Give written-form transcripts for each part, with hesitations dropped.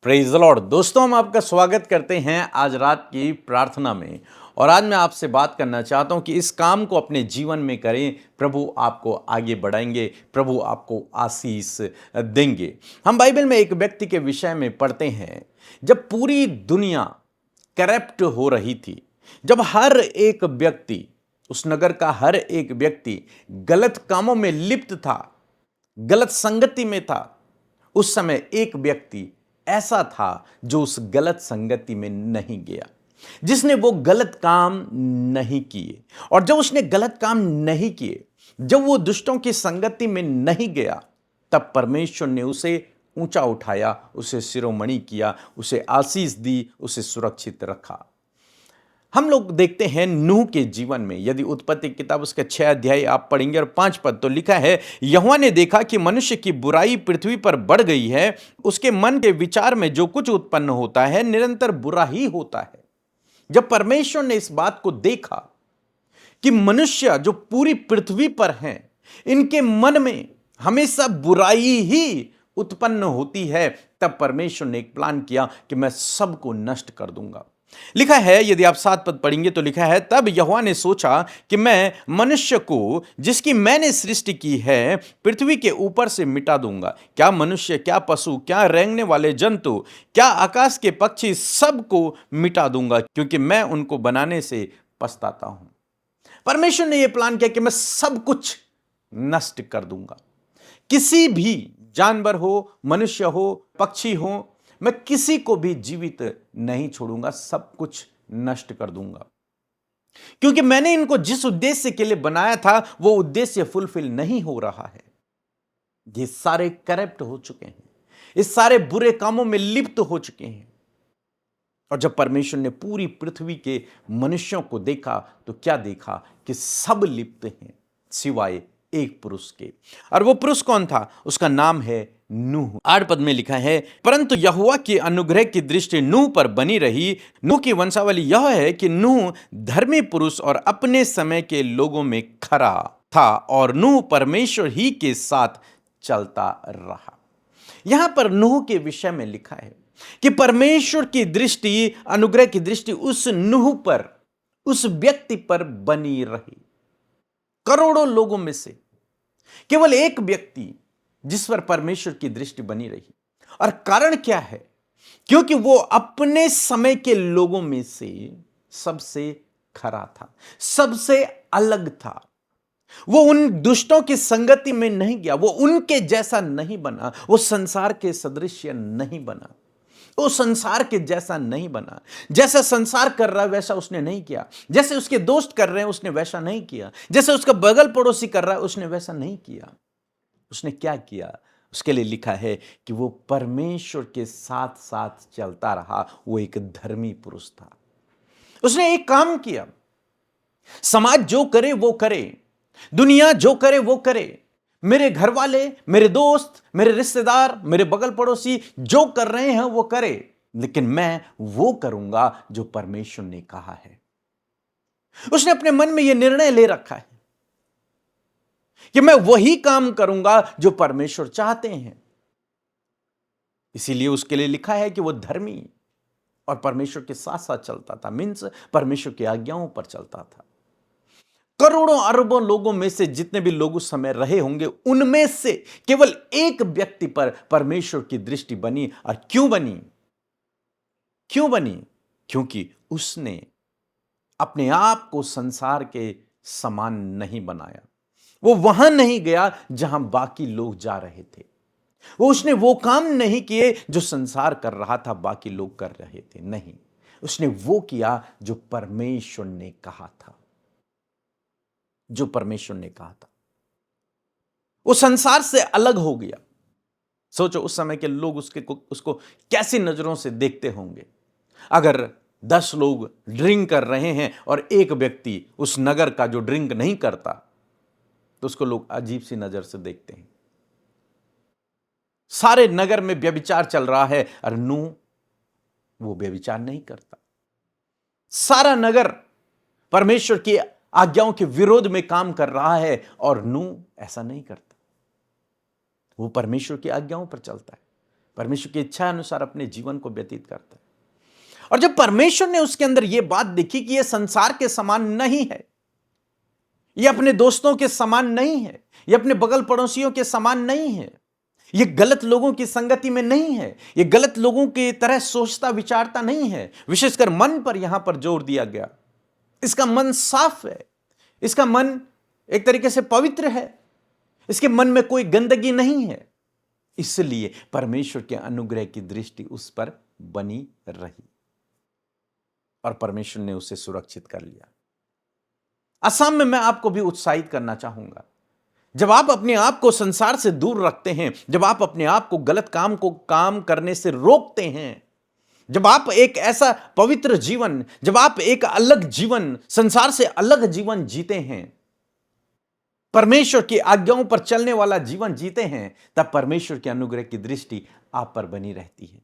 Praise the Lord. दोस्तों, हम आपका स्वागत करते हैं आज रात की प्रार्थना में। और आज मैं आपसे बात करना चाहता हूं कि इस काम को अपने जीवन में करें। प्रभु आपको आगे बढ़ाएंगे, प्रभु आपको आशीष देंगे। हम बाइबल में एक व्यक्ति के विषय में पढ़ते हैं, जब पूरी दुनिया करप्ट हो रही थी, जब हर एक व्यक्ति, उस नगर का हर एक व्यक्ति गलत कामों में लिप्त था, गलत संगति में था, उस समय एक व्यक्ति ऐसा था जो उस गलत संगति में नहीं गया, जिसने वो गलत काम नहीं किए। और जब उसने गलत काम नहीं किए, जब वो दुष्टों की संगति में नहीं गया, तब परमेश्वर ने उसे ऊंचा उठाया, उसे शिरोमणि किया, उसे आशीष दी, उसे सुरक्षित रखा। हम लोग देखते हैं नूह के जीवन में, यदि उत्पत्ति किताब उसके 6 अध्याय आप पढ़ेंगे और 5 पद, तो लिखा है, यहोवा ने देखा कि मनुष्य की बुराई पृथ्वी पर बढ़ गई है, उसके मन के विचार में जो कुछ उत्पन्न होता है निरंतर बुरा ही होता है। जब परमेश्वर ने इस बात को देखा कि मनुष्य जो पूरी पृथ्वी पर हैं, इनके मन में हमेशा बुराई ही उत्पन्न होती है, तब परमेश्वर ने एक प्लान किया कि मैं सबको नष्ट कर दूंगा। लिखा है, यदि आप 7 पद पढ़ेंगे तो लिखा है, तब यहोवा ने सोचा कि मैं मनुष्य को जिसकी मैंने सृष्टि की है पृथ्वी के ऊपर से मिटा दूंगा। क्या मनुष्य, क्या पशु, क्या रेंगने वाले जंतु, क्या आकाश के पक्षी, सबको मिटा दूंगा, क्योंकि मैं उनको बनाने से पछताता हूं। परमेश्वर ने यह प्लान किया कि मैं सब कुछ नष्ट कर दूंगा। किसी भी जानवर हो, मनुष्य हो, पक्षी हो, मैं किसी को भी जीवित नहीं छोड़ूंगा, सब कुछ नष्ट कर दूंगा, क्योंकि मैंने इनको जिस उद्देश्य के लिए बनाया था वो उद्देश्य फुलफिल नहीं हो रहा है। ये सारे करप्ट हो चुके हैं, इस सारे बुरे कामों में लिप्त हो चुके हैं। और जब परमेश्वर ने पूरी पृथ्वी के मनुष्यों को देखा तो क्या देखा कि सब लिप्त हैं सिवाय एक पुरुष के। और वो पुरुष कौन था? उसका नाम है नूह। 8 पद में लिखा है, परंतु यहोवा की अनुग्रह की दृष्टि नूह पर बनी रही। नूह की वंशावली यह है कि नूह धर्मी पुरुष और अपने समय के लोगों में खरा था, और नूह परमेश्वर ही के साथ चलता रहा। यहां पर नूह के विषय में लिखा है कि परमेश्वर की दृष्टि, अनुग्रह की दृष्टि उस नूह पर, उस व्यक्ति पर बनी रही। करोड़ों लोगों में से केवल एक व्यक्ति जिस पर परमेश्वर की दृष्टि बनी रही। और कारण क्या है? क्योंकि वो अपने समय के लोगों में से सबसे खरा था, सबसे अलग था। वो उन दुष्टों की संगति में नहीं गया, वो उनके जैसा नहीं बना, वो संसार के सदृश्य नहीं बना, वो संसार के जैसा नहीं बना। जैसा संसार कर रहा है वैसा उसने नहीं किया, जैसे उसके दोस्त कर रहे हैं उसने वैसा नहीं किया, जैसे उसका बगल पड़ोसी कर रहा है उसने वैसा नहीं किया। उसने क्या किया? उसके लिए लिखा है कि वो परमेश्वर के साथ साथ चलता रहा। वो एक धर्मी पुरुष था। उसने एक काम किया, समाज जो करे वो करे, दुनिया जो करे वो करे, मेरे घर वाले, मेरे दोस्त, मेरे रिश्तेदार, मेरे बगल पड़ोसी जो कर रहे हैं वो करे, लेकिन मैं वो करूंगा जो परमेश्वर ने कहा है। उसने अपने मन में यह निर्णय ले रखा है कि मैं वही काम करूंगा जो परमेश्वर चाहते हैं। इसीलिए उसके लिए लिखा है कि वो धर्मी और परमेश्वर के साथ साथ चलता था, मीन्स परमेश्वर की आज्ञाओं पर चलता था। करोड़ों अरबों लोगों में से जितने भी लोग उस समय रहे होंगे, उनमें से केवल एक व्यक्ति पर परमेश्वर की दृष्टि बनी। और क्यों बनी? क्यों बनी? क्योंकि उसने अपने आप को संसार के समान नहीं बनाया। वो वहां नहीं गया जहां बाकी लोग जा रहे थे। उसने वो काम नहीं किए जो संसार कर रहा था, बाकी लोग कर रहे थे। नहीं, उसने वो किया जो परमेश्वर ने कहा था, जो परमेश्वर ने कहा था। वो संसार से अलग हो गया। सोचो उस समय के लोग उसको कैसी नजरों से देखते होंगे। अगर 10 लोग ड्रिंक कर रहे हैं और एक व्यक्ति उस नगर का जो ड्रिंक नहीं करता, तो उसको लोग अजीब सी नजर से देखते हैं। सारे नगर में व्यभिचार चल रहा है और नूह वो व्यभिचार नहीं करता। सारा नगर परमेश्वर की आज्ञाओं के विरोध में काम कर रहा है और नूह ऐसा नहीं करता। वो परमेश्वर की आज्ञाओं पर चलता है। परमेश्वर की इच्छा अनुसार अपने जीवन को व्यतीत करता है। और जब परमेश्वर ने उसके अंदर यह बात देखी कि यह संसार के समान नहीं है, यह अपने दोस्तों के समान नहीं है, यह अपने बगल पड़ोसियों के समान नहीं है, यह गलत लोगों की संगति में नहीं है, यह गलत लोगों की तरह सोचता विचारता नहीं है। विशेषकर मन पर यहां पर जोर दिया गया। इसका मन साफ है, इसका मन एक तरीके से पवित्र है, इसके मन में कोई गंदगी नहीं है। इसलिए परमेश्वर के अनुग्रह की दृष्टि उस पर बनी रही और परमेश्वर ने उसे सुरक्षित कर लिया। असम में मैं आपको भी उत्साहित करना चाहूंगा, जब आप अपने आप को संसार से दूर रखते हैं, जब आप अपने आप को गलत काम करने से रोकते हैं, जब आप एक ऐसा पवित्र जीवन, जब आप एक अलग जीवन, संसार से अलग जीवन जीते हैं, परमेश्वर की आज्ञाओं पर चलने वाला जीवन जीते हैं, तब परमेश्वर के अनुग्रह की दृष्टि आप पर बनी रहती है।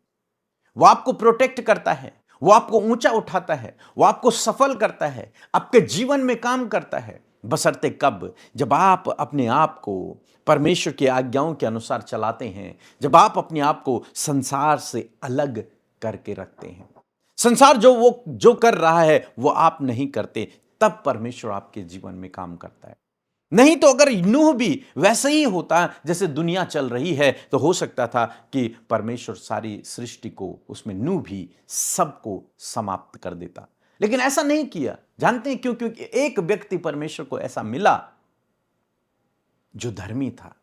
वो आपको प्रोटेक्ट करता है, वो आपको ऊंचा उठाता है, वो आपको सफल करता है, आपके जीवन में काम करता है। बशर्ते कब? जब आप अपने आप को परमेश्वर की आज्ञाओं के अनुसार चलाते हैं, जब आप अपने आप को संसार से अलग करके रखते हैं। संसार जो कर रहा है वो आप नहीं करते, तब परमेश्वर आपके जीवन में काम करता है। नहीं तो अगर नूह भी वैसे ही होता जैसे दुनिया चल रही है, तो हो सकता था कि परमेश्वर सारी सृष्टि को, उसमें नूह भी सबको समाप्त कर देता। लेकिन ऐसा नहीं किया। जानते हैं क्यों? क्योंकि एक व्यक्ति परमेश्वर को ऐसा मिला जो धर्मी था,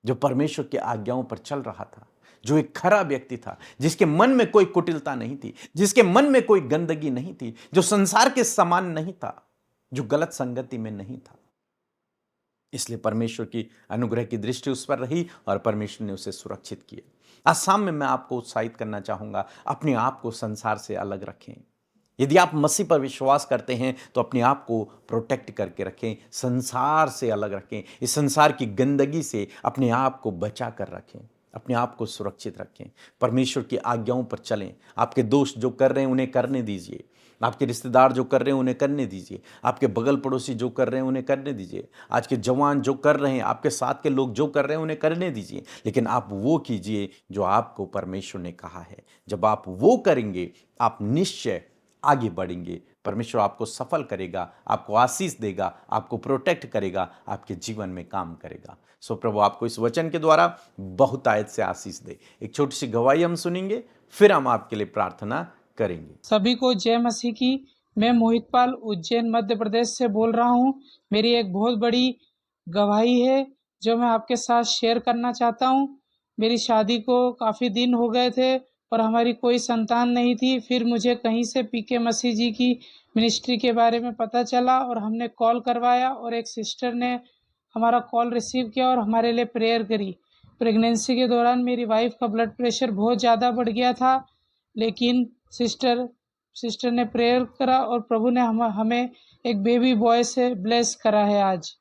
जो परमेश्वर की आज्ञाओं पर चल रहा था, जो एक खरा व्यक्ति था, जिसके मन में कोई कुटिलता नहीं थी, जिसके मन में कोई गंदगी नहीं थी, जो संसार के समान नहीं था, जो गलत संगति में नहीं था। इसलिए परमेश्वर की अनुग्रह की दृष्टि उस पर रही और परमेश्वर ने उसे सुरक्षित किया। आज शाम में मैं आपको उत्साहित करना चाहूंगा, अपने आप को संसार से अलग रखें। यदि आप मसीह पर विश्वास करते हैं तो अपने आप को प्रोटेक्ट करके रखें, संसार से अलग रखें, इस संसार की गंदगी से अपने आप को बचा कर रखें, अपने आप को सुरक्षित रखें, परमेश्वर की आज्ञाओं पर चलें। आपके दोस्त जो कर रहे हैं उन्हें करने दीजिए, आपके रिश्तेदार जो कर रहे हैं उन्हें करने दीजिए, आपके बगल पड़ोसी जो कर रहे हैं उन्हें करने दीजिए, आज के जवान जो कर रहे हैं, आपके साथ के लोग जो कर रहे हैं उन्हें करने दीजिए। लेकिन आप वो कीजिए जो आपको परमेश्वर ने कहा है। जब आप वो करेंगे, आप निश्चय आगे बढ़ेंगे, परमेश्वर आपको सफल करेगा, आपको आशीष देगा, आपको प्रोटेक्ट करेगा, आपके जीवन में काम करेगा। सो प्रभु आपको इस वचन के द्वारा बहुतायत से आशीष दे। एक छोटी सी गवाही हम सुनेंगे, फिर हम आपके लिए प्रार्थना करेंगे। सभी को जय मसीह की। मैं मोहित पाल उज्जैन मध्य प्रदेश से बोल रहा हूँ। मेरी एक बहुत बड़ी गवाही है जो मैं आपके साथ शेयर करना चाहता हूँ। मेरी शादी को काफ़ी दिन हो गए थे और हमारी कोई संतान नहीं थी। फिर मुझे कहीं से पीके मसीह जी की मिनिस्ट्री के बारे में पता चला और हमने कॉल करवाया और एक सिस्टर ने हमारा कॉल रिसीव किया और हमारे लिए प्रेयर करी। प्रेगनेंसी के दौरान मेरी वाइफ का ब्लड प्रेशर बहुत ज़्यादा बढ़ गया था, लेकिन सिस्टर ने प्रेयर करा और प्रभु ने हमें एक बेबी बॉय से ब्लेस करा है आज।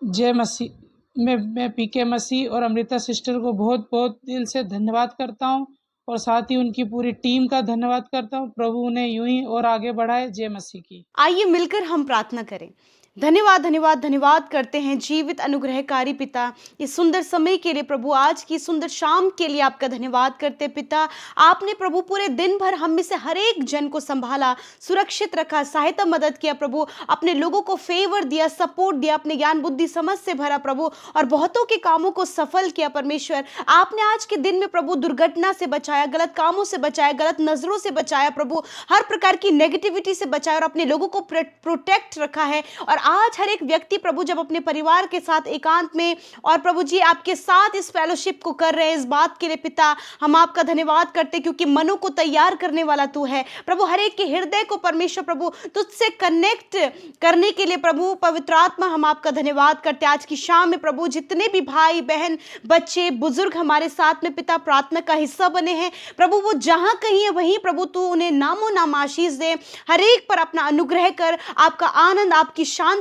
जय मसीह। मैं पीके मसीह और अमृता सिस्टर को बहुत बहुत दिल से धन्यवाद करता हूँ और साथ ही उनकी पूरी टीम का धन्यवाद करता हूँ। प्रभु उन्हें यूं ही और आगे बढ़ाए। जय मसीह की। आइए मिलकर हम प्रार्थना करें। धन्यवाद धन्यवाद धन्यवाद करते हैं जीवित अनुग्रहकारी पिता, इस सुंदर समय के लिए प्रभु, आज की सुंदर शाम के लिए आपका धन्यवाद करते पिता। आपने प्रभु पूरे दिन भर हम में से हर एक जन को संभाला, सुरक्षित रखा, सहायता मदद किया प्रभु, अपने लोगों को फेवर दिया, सपोर्ट दिया, अपने ज्ञान बुद्धि समझ से भरा प्रभु, और बहुतों के कामों को सफल किया परमेश्वर। आपने आज के दिन में प्रभु दुर्घटना से बचाया, गलत कामों से बचाया, गलत नजरों से बचाया प्रभु, हर प्रकार की नेगेटिविटी से बचाया और अपने लोगों को प्रोटेक्ट रखा है। और आज हर एक व्यक्ति प्रभु जब अपने परिवार के साथ एकांत में और प्रभु जी आपके साथ इस फेलोशिप को कर रहे हैं, इस बात के लिए पिता हम आपका धन्यवाद करते, क्योंकि मनों को तैयार करने वाला तू है प्रभु। हर एक के हृदय को परमेश्वर प्रभु तुझसे कनेक्ट करने के लिए प्रभु पवित्र आत्मा हम आपका धन्यवाद करते। आज की शाम में प्रभु जितने भी भाई बहन बच्चे बुजुर्ग हमारे साथ में पिता प्रार्थना का हिस्सा बने हैं प्रभु, वो जहां कहीं है वहीं प्रभु तू उन्हें नामो नाम आशीष दे, हर एक पर अपना अनुग्रह कर, आपका आनंद, आपकी शांति,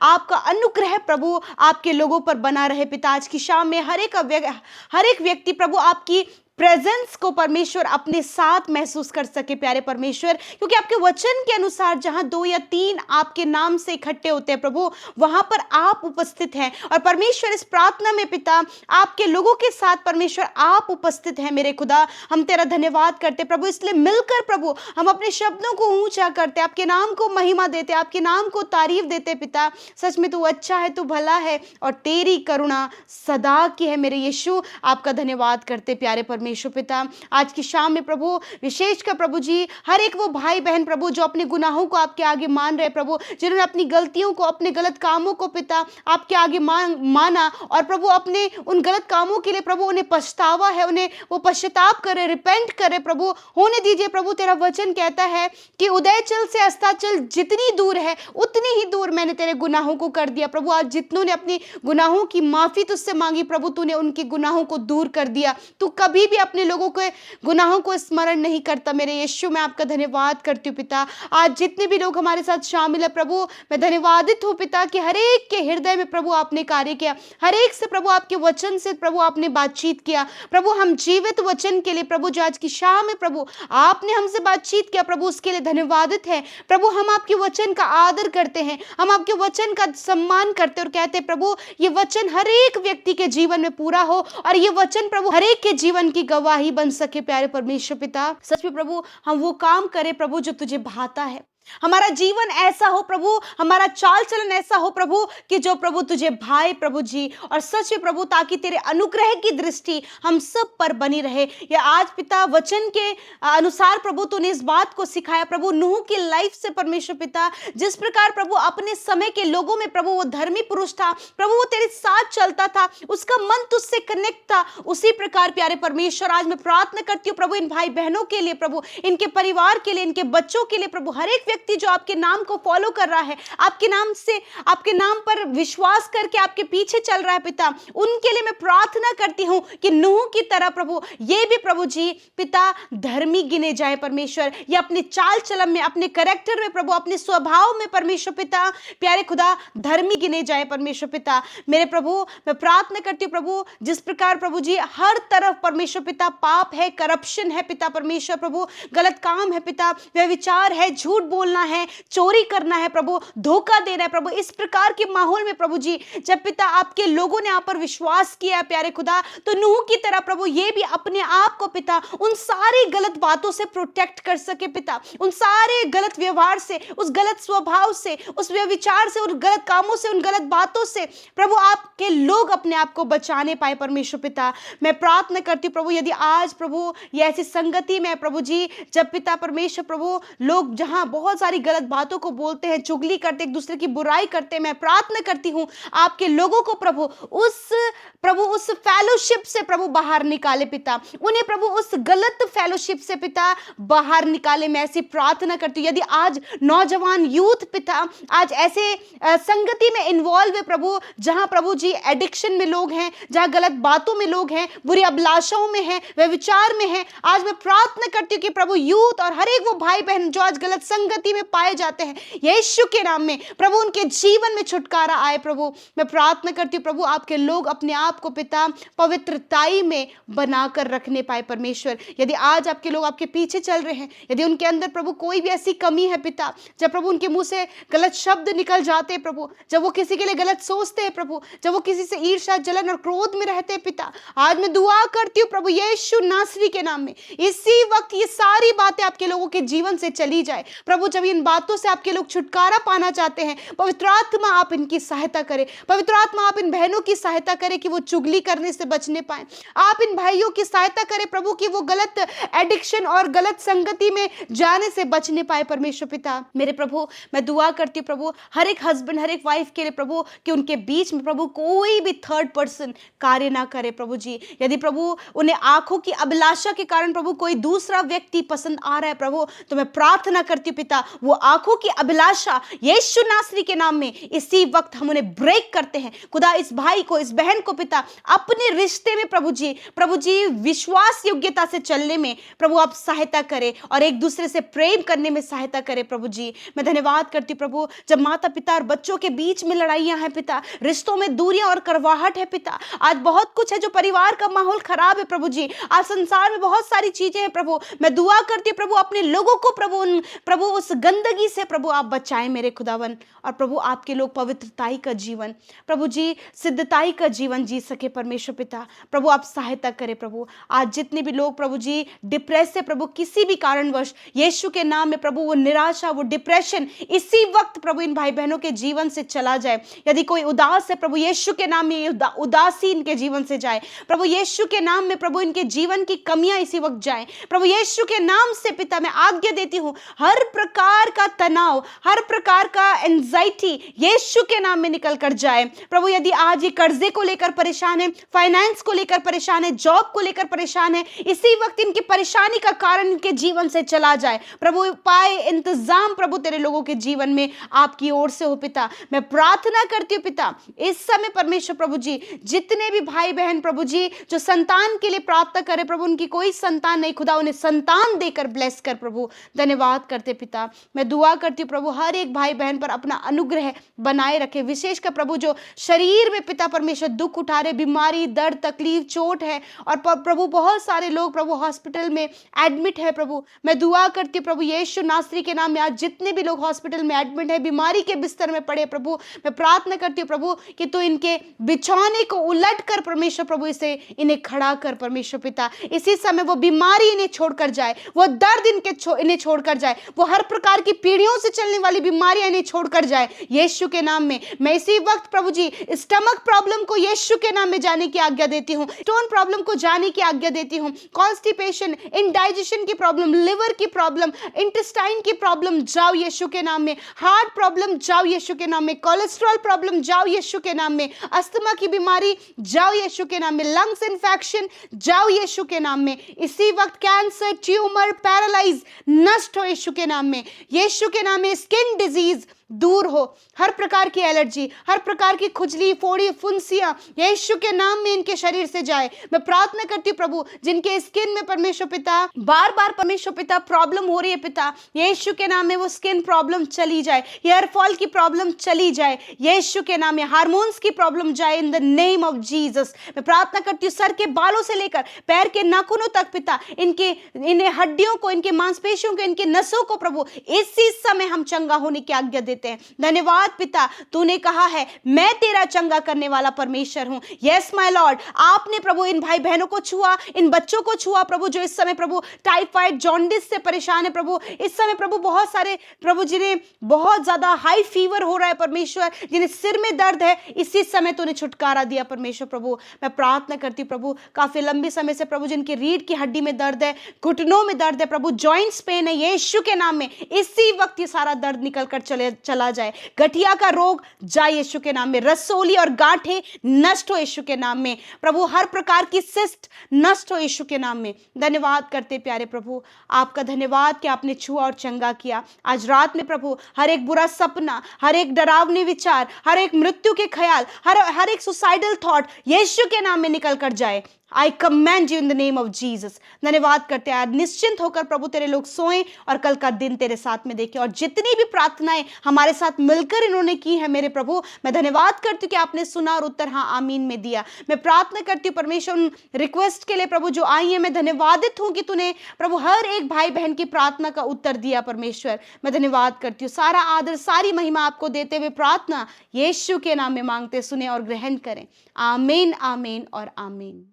आपका अनुग्रह प्रभु आपके लोगों पर बना रहे पिता। आज की शाम में हर एक व्यक्ति प्रभु आपकी प्रेजेंस को परमेश्वर अपने साथ महसूस कर सके प्यारे परमेश्वर, क्योंकि आपके वचन के अनुसार जहां 2 या 3 आपके नाम से इकट्ठे होते हैं प्रभु, वहां पर आप उपस्थित हैं। और परमेश्वर इस प्रार्थना में पिता आपके लोगों के साथ परमेश्वर आप उपस्थित हैं मेरे खुदा। हम तेरा धन्यवाद करते प्रभु, इसलिए मिलकर प्रभु हम अपने शब्दों को ऊंचा करते, आपके नाम को महिमा देते, आपके नाम को तारीफ देते पिता। सच में तू अच्छा है, तू भला है और तेरी करुणा सदा की है मेरे यीशु। आपका धन्यवाद करते प्यारे परमेश्वर पिता। आज की शाम में प्रभु विशेषकर प्रभु जी हर एक वो भाई बहन प्रभु जो अपने गुनाहों को आपके आगे मान रहे प्रभु, जिन्होंने अपनी गलतियों को, अपने गलत कामों को पिता आपके आगे माना और प्रभु अपने उन गलत कामों के लिए प्रभु उन्हें पछतावा है, उन्हें वो पश्चाताप करे, रिपेंट करे प्रभु। होने दीजिए प्रभु, तेरा वचन कहता है कि उदयचल से अस्ताचल जितनी दूर है उतनी ही दूर मैंने तेरे गुनाहों को कर दिया प्रभु। आज जितनों ने अपनी गुनाहों की माफी तुझसे मांगी प्रभु, तूने उनके गुनाहों को दूर कर दिया। तू कभी भी अपने लोगों के गुनाहों को स्मरण नहीं करता मेरे यीशु। मैं आपका धन्यवाद करती हूँ पिता। आज जितने भी लोग हमारे साथ शामिल है प्रभु, मैं धन्यवादित हूँ पिता कि हर एक के हृदय में प्रभु आपने कार्य किया, हर एक से प्रभु आपके वचन से प्रभु आपने बातचीत किया प्रभु। हम जीवित वचन के लिए प्रभु जो आज की शाम में प्रभु आपने हमसे बातचीत किया प्रभु, उसके लिए धन्यवादित है प्रभु। हम आपके वचन का आदर करते हैं, हम आपके वचन का सम्मान करते और कहते हैं प्रभु ये वचन हर एक व्यक्ति के जीवन में पूरा हो और ये वचन प्रभु हर एक के जीवन की गवाही बन सके प्यारे परमेश्वर पिता। सच में प्रभु हम वो काम करें प्रभु जो तुझे भाता है, हमारा जीवन ऐसा हो प्रभु, हमारा चाल चलन ऐसा हो प्रभु कि जो प्रभु तुझे भाए प्रभु जी। और सच में प्रभु ताकि तेरे अनुग्रह की दृष्टि हम सब पर बनी रहे। या आज पिता वचन के अनुसार प्रभु तूने इस बात को सिखाया प्रभु नूह की लाइफ से परमेश्वर पिता, जिस प्रकार प्रभु अपने समय के लोगों में प्रभु वो धर्मी पुरुष था प्रभु, वो तेरे साथ चलता था, उसका मन तुझसे कनेक्ट था। उसी प्रकार प्यारे परमेश्वर आज मैं प्रार्थना करती हूँ प्रभु इन भाई बहनों के लिए प्रभु, इनके परिवार के लिए, इनके बच्चों के लिए प्रभु, हर एक व्यक्ति जो आपके नाम को फॉलो कर रहा है, आपके नाम से, आपके नाम पर विश्वास करके आपके पीछे चल रहा है पिता, उनके लिए मैं प्रार्थना करती हूं कि नूह की तरह प्रभु ये भी प्रभु जी पिता धर्मी गिने जाए परमेश्वर। ये अपने चाल चलन में, अपने कैरेक्टर में प्रभु, अपने स्वभाव में परमेश्वर पिता प्यारे खुदा धर्मी गिने जाए परमेश्वर पिता। मेरे प्रभु मैं प्रार्थना करती हूँ प्रभु जिस प्रकार प्रभु जी हर तरफ परमेश्वर पिता पाप है, करप्शन है पिता परमेश्वर प्रभु, गलत काम है पिता, व्यभिचार है, झूठ बोलना है, चोरी करना है प्रभु, धोखा देना है प्रभु, इस प्रकार के माहौल में प्रभु जी जब पिता आपके लोगों ने आप पर विश्वास किया है प्यारे खुदा, तो नूह की तरह प्रभु ये भी अपने आप को पिता उन सारी गलत बातों से प्रोटेक्ट कर सके पिता, उन सारे गलत व्यवहार से, उस गलत स्वभाव से, उस व्यभिचार से, उन गलत कामों से, उन गलत बातों से प्रभु आपके लोग अपने आप को बचाने पाए परमेश्वर पिता। मैं प्रार्थना करती हूँ प्रभु यदि आज प्रभु ये ऐसी संगति में प्रभु जी जब पिता परमेश्वर प्रभु लोग जहां बहुत सारी गलत बातों को बोलते हैं, चुगली करते, एक दूसरे की बुराई करते हैं, मैं प्रार्थना करती हूं आपके लोगों को प्रभु उस फेलोशिप से प्रभु बाहर निकाले पिता, उन्हें प्रभु उस गलत फेलोशिप से पिता बाहर निकाले। मैं ऐसी प्रार्थना करती हूं यदि आज नौजवान यूथ पिता आज ऐसे संगति में इन्वॉल्व है प्रभु जहां प्रभु जी एडिक्शन में लोग हैं, जहां गलत बातों में लोग हैं, बुरी अभिलाषाओं में हैं, व्यभिचार में हैं, आज मैं प्रार्थना करती हूं कि प्रभु यूथ और हर एक वो भाई बहन जो आज गलत संगति में पाए जाते हैं, यीशु के नाम में प्रभु उनके जीवन में छुटकारा आए प्रभु। मैं प्रार्थना करती हूँ प्रभु आपके लोग अपने आप को पिता पवित्रताई में बनाकर रखने पाए परमेश्वर। यदि आज आपके लोग आपके पीछे चल रहे हैं, यदि उनके अंदर प्रभु कोई भी ऐसी कमी है पिता, जब प्रभु उनके मुंह से गलत शब्द निकल जाते हैं प्रभु, जब वो किसी के लिए गलत सोचते हैं प्रभु, जब वो किसी से ईर्ष्या, जलन और क्रोध में रहते हैं पिता, आज मैं दुआ करती हूँ प्रभु यीशु नासरी के नाम में इसी वक्त ये सारी बातें आपके लोगों के जीवन से चली जाए प्रभु। जब इन बातों से आपके लोग छुटकारा पाना चाहते हैं, पवित्र आत्मा आप इनकी सहायता करें, पवित्र आत्मा आप इन बहनों की सहायता करें कि वो चुगली करने से बचने पाए, आप इन भाइयों की सहायता करें प्रभु कि वो गलत एडिक्शन और गलत संगति में जाने से बचने पाए परमेश्वर पिता। मेरे प्रभु मैं दुआ करती हूँ प्रभु हर एक हस्बैंड, हर एक वाइफ के लिए प्रभु कि उनके बीच में प्रभु कोई भी थर्ड पर्सन कार्य ना करे प्रभु जी। यदि प्रभु उन्हें आंखों की अभिलाषा के कारण प्रभु कोई दूसरा व्यक्ति पसंद आ रहा है प्रभु, तो मैं प्रार्थना करती हूँ पिता पिता, वो आंखों की अभिलाषा यीशु नासरी के नाम में इसी वक्त हम उन्हें ब्रेक करते हैं। खुदा इस भाई को, इस बहन को पिता, अपने रिश्ते में प्रभु जी विश्वास योग्यता से चलने में प्रभु आप सहायता करें और एक दूसरे से प्रेम करने में सहायता करें। प्रभु जी मैं धन्यवाद करती हूँ प्रभु, जब माता पिता और बच्चों के बीच में लड़ाइयां हैं पिता, रिश्तों में दूरियां और करवाहट है पिता, आज बहुत कुछ है जो परिवार का माहौल खराब है प्रभु जी, आज संसार में बहुत सारी चीजें हैं प्रभु। मैं दुआ करती हूँ प्रभु अपने लोगों को प्रभु उस गंदगी से प्रभु आप बचाएं मेरे खुदावन, और प्रभु आपके लोग पवित्रताई का जीवन प्रभु जी, सिद्धताई का जीवन जी सके परमेश्वर पिता। प्रभु आप सहायता करें प्रभु। आज जितने भी लोग प्रभु जी डिप्रेस है प्रभु, किसी भी कारणवश यीशु के नाम में प्रभु वो निराशा, वो डिप्रेशन इसी वक्त प्रभु इन भाई बहनों के जीवन से चला जाए। यदि कोई उदास है प्रभु, यीशु के नाम में उदासी इनके जीवन से जाए प्रभु, यीशु के नाम में प्रभु इनके जीवन की कमियां इसी वक्त जाए प्रभु, यीशु के नाम से पिता मैं आज्ञा देती हूं, हर प्रकार का तनाव, हर प्रकार का एंजाइटी यीशु के नाम में निकल कर जाए प्रभु। यदि आज ये कर्जे को लेकर परेशान है, फाइनेंस को लेकर परेशान है, जॉब को लेकर परेशान है, इसी वक्त इनकी परेशानी का कारण इनके जीवन से चला जाए प्रभु। पाए इंतजाम प्रभु तेरे लोगों के जीवन में आपकी ओर से हो पिता। मैं प्रार्थना करती हूँ पिता इस समय परमेश्वर प्रभु जी, जितने भी भाई बहन प्रभु जी जो संतान के लिए प्रार्थना करे प्रभु, उनकी कोई संतान नहीं, खुदा उन्हें संतान देकर ब्लेस कर प्रभु। धन्यवाद करते पिता। मैं दुआ करती हूँ प्रभु हर एक भाई बहन पर अपना अनुग्रह बनाए रखे, विशेषकर प्रभु जो शरीर में पिता परमेश्वर दुख उठा रहे, बीमारी, दर्द, तकलीफ, चोट है, और प्रभु बहुत सारे लोग प्रभु हॉस्पिटल में एडमिट है प्रभु। मैं दुआ करती हूँ प्रभु यीशु नासरी के नाम में, आज जितने भी लोग हॉस्पिटल में एडमिट है, बीमारी के बिस्तर में पड़े प्रभु, मैं प्रार्थना करती हूँ प्रभु कि तू इनके बिछौने को उलट कर परमेश्वर प्रभु इन्हें खड़ा कर परमेश्वर पिता। इसी समय वो बीमारी इन्हें छोड़कर जाए, वो दर्द इन्हें छोड़कर जाए, वो हर प्रकार की पीढ़ियों से चलने वाली बीमारियां इन्हें छोड़कर जाए यीशु के नाम में। मैं इसी वक्त प्रभु जी स्टमक प्रॉब्लम को यीशु के नाम में जाने की आज्ञा देती हूँ, स्टोन प्रॉब्लम को जाने की आज्ञा देती हूँ, कॉन्स्टिपेशन, इंडाइजेशन की प्रॉब्लम, लिवर की प्रॉब्लम, इंटेस्टाइन की प्रॉब्लम जाओ यीशु के नाम में, हार्ट प्रॉब्लम जाओ यीशु के नाम में, कोलेस्ट्रॉल प्रॉब्लम जाओ यीशु के नाम में, अस्थमा की बीमारी जाओ यीशु के नाम में, लंग्स इन्फेक्शन जाओ यीशु के नाम में। इसी वक्त कैंसर, ट्यूमर, पैरालाइज नष्ट हो यीशु के नाम में, यीशु के नाम में। स्किन डिजीज दूर हो, हर प्रकार की एलर्जी, हर प्रकार की खुजली, फोड़ी, फुंसियां यीशु के नाम में इनके शरीर से जाए। मैं प्रार्थना करती हूँ प्रभु जिनके स्किन में परमेश्वर पिता बार बार परमेश्वर पिता प्रॉब्लम हो रही है पिता, यीशु के नाम में वो स्किन प्रॉब्लम चली जाए, हेयर फॉल की प्रॉब्लम चली जाए यीशु के नाम में, हार्मोन्स की प्रॉब्लम जाए in the name of Jesus. मैं प्रार्थना करती हूँ सर के बालों से लेकर पैर के नाखूनों तक पिता, इन्हें हड्डियों को, इनके मांसपेशियों को, इनके नसों को प्रभु इसी समय हम चंगा होने की आज्ञा देते हैं। धन्यवाद पिता, तूने कहा है मैं तेरा चंगा करने वाला परमेश्वर हूं। यस माय लॉर्ड, आपने प्रभु इन भाई बहनों को छुआ, इन बच्चों को छुआ प्रभु जो इस समय प्रभु टाइफाइड, जॉन्डिस से परेशान है प्रभु। इस समय प्रभु बहुत सारे प्रभु जिन्हें बहुत ज्यादा हाई फीवर हो रहा है परमेश्वर, जिन्हें सिर में दर्द है, इसी समय तूने छुटकारा दिया परमेश्वर प्रभु। मैं प्रार्थना करती हूं प्रभु काफी लंबे समय से प्रभु जिनकी रीढ़ की हड्डी में दर्द है, घुटनों में दर्द है प्रभु, जॉइंट्स पेन है, यीशु के नाम में इसी वक्त ये सारा दर्द निकल कर चला जाए। गठिया का रोग जाए यीशु के नाम में, रसोली और गांठें नष्ट हो यीशु के नाम में प्रभु, हर प्रकार की सिस्ट नष्ट हो यीशु के नाम में। धन्यवाद करते प्यारे प्रभु, आपका धन्यवाद कि आपने छुआ और चंगा किया। आज रात में प्रभु हर एक बुरा सपना, हर एक डरावने विचार, हर एक मृत्यु के ख्याल, हर एक सुसाइडल थॉट यीशु के नाम में निकल कर जाए। आई commend you in the name of Jesus. धन्यवाद करते हैं, निश्चिंत होकर प्रभु तेरे लोग सोएं और कल का दिन तेरे साथ में देखें। और जितनी भी प्रार्थनाएं हमारे साथ मिलकर इन्होंने की है मेरे प्रभु, मैं धन्यवाद करती हूँ कि आपने सुना और उत्तर हाँ आमीन में दिया। मैं प्रार्थना करती हूँ परमेश्वर उन रिक्वेस्ट के लिए प्रभु जो आई है, मैं धन्यवादित हूँ कि तूने प्रभु हर एक भाई बहन की प्रार्थना का उत्तर दिया परमेश्वर। मैं धन्यवाद करती हूँ, सारा आदर सारी महिमा आपको देते हुए प्रार्थना यीशु के नाम में मांगते सुने और ग्रहण करें। आमीन, आमीन और आमीन।